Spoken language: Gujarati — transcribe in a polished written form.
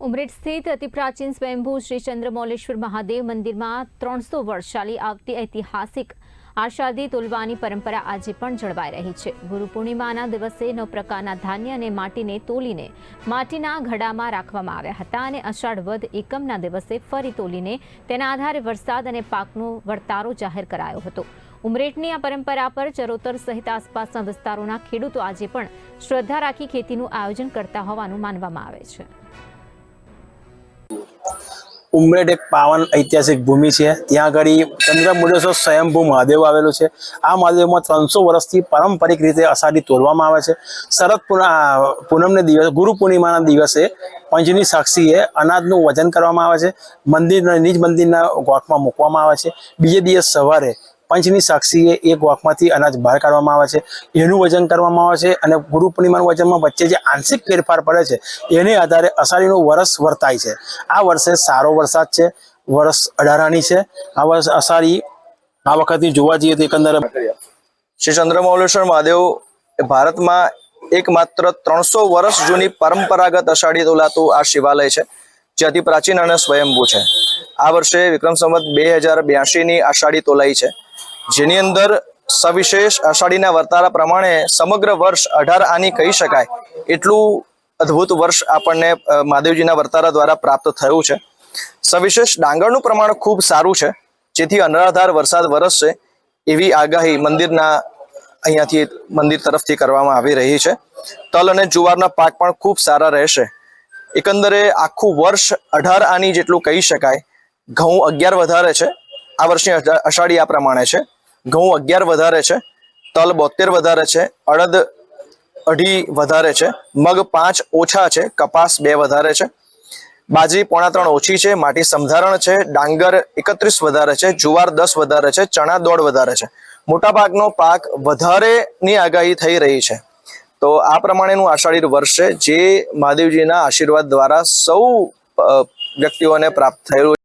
ઉમરેઠ સ્થિત અતિ પ્રાચીન સ્વયંભૂ શ્રી ચંદ્રમૌલેશ્વર મહાદેવ મંદિરમાં 300 વર્ષ ચાલી આવતી ઐતિહાસિક આષાઢી તોલવાની પરંપરા આજે પણ જળવાઈ રહી છે। ગુરુ પૂર્ણિમાના દિવસે 9 પ્રકારના ધાન્ય અને માટીને તોલીને માટીના ઘડામાં રાખવામાં આવ્યા હતા અને અષાઢ વદ એકમના દિવસે ફરી તોલીને તેના આધારે વરસાદ અને પાકનો વર્તારો જાહેર કરાયો હતો। ઉમરેઠની આ પરંપરા પર ચરોતર સહિત આસપાસના વિસ્તારોના ખેડૂતો આજે પણ શ્રદ્ધા રાખી ખેતીનું આયોજન કરતા હોવાનું માનવામાં આવે છે। ઉમરેઠ एक पावन ऐतिहासिक भूमि है। ત્યાં આગળ ચંદ્રમૌલેશ્વર સ્વયંભૂ મહાદેવ આવેલું છે। આ મહાદેવમાં 300 વર્ષથી પારંપરિક રીતે અષાઢી તોલવામાં આવે છે। શરદ પૂનમને દિવસે ગુરુ પૂર્ણિમાના દિવસે પંચની સાક્ષીએ અનાજનું વજન કરવામાં આવે છે। મંદિરના નિજ મંદિરના ગોખમાં મૂકવામાં આવે છે। બીજે દિવસ સવારે પંચની સાક્ષીએ એ ગોખમાંથી અનાજ બહાર કાઢવામાં આવે છે, એનું વજન કરવામાં આવે છે અને ગુરુ પૂર્ણિમાના વજનમાં વચ્ચે જે આંશિક ફેરફાર પડે છે એને આધારે અષાઢીનું વરસ વર્તાય છે। આ વર્ષે સારો વરસાદ છે, વરસ અઢારાની છે। આ વર્ષ અષાઢી આ વખતની જોવા જઈએ તો એકંદરે શ્રી ચંદ્રમૌલેશ્વર મહાદેવ ભારતમાં એકમાત્ર 300 વર્ષ જૂની પરંપરાગત અષાઢી તોલાતું આ શિવાલય છે, જે અતિ પ્રાચીન અને સ્વયંભૂ છે। આ વર્ષે વિક્રમ સંવત 2082ની આષાઢી તોલાઈ છે, જેની અંદર સવિશેષ અષાઢીના વર્તારા પ્રમાણે સમગ્ર વર્ષ 18 આની કહી શકાય એટલું અદ્ભુત વર્ષ આપણને મહાદેવજીના વર્તારા દ્વારા પ્રાપ્ત થયું છે। સવિશેષ ડાંગરનું પ્રમાણ ખૂબ સારું છે, જેથી અનરાધાર વરસાદ વરસશે એવી આગાહી અહીંયાથી મંદિર તરફથી કરવામાં આવી રહી છે। તલ અને જુવારના પાક પણ ખૂબ સારા રહેશે। એકંદરે આખું વર્ષ 18 આની જેટલું કહી શકાય। ઘઉં 11 વધારે છે, આ વર્ષની અષાઢી આ પ્રમાણે છે। ઘઉં 11 વધારે છે, તલ 72 વધારે છે, અડદ 2.5 વધારે છે, મગ 5 ઓછા છે, કપાસ 2 વધારે છે, બાજરી 3.25 ઓછી છે, માટી સમધારણ છે, ડાંગર 31 વધારે છે, જુવાર 10 વધારે છે, ચણા 1.5 વધારે છે। મોટાભાગનો પાક વધારેની આગાહી થઈ રહી છે। તો આ પ્રમાણેનું આષાઢી વર્ષ છે, જે મહાદેવજીના આશીર્વાદ દ્વારા સૌ વ્યક્તિઓને પ્રાપ્ત થયેલું।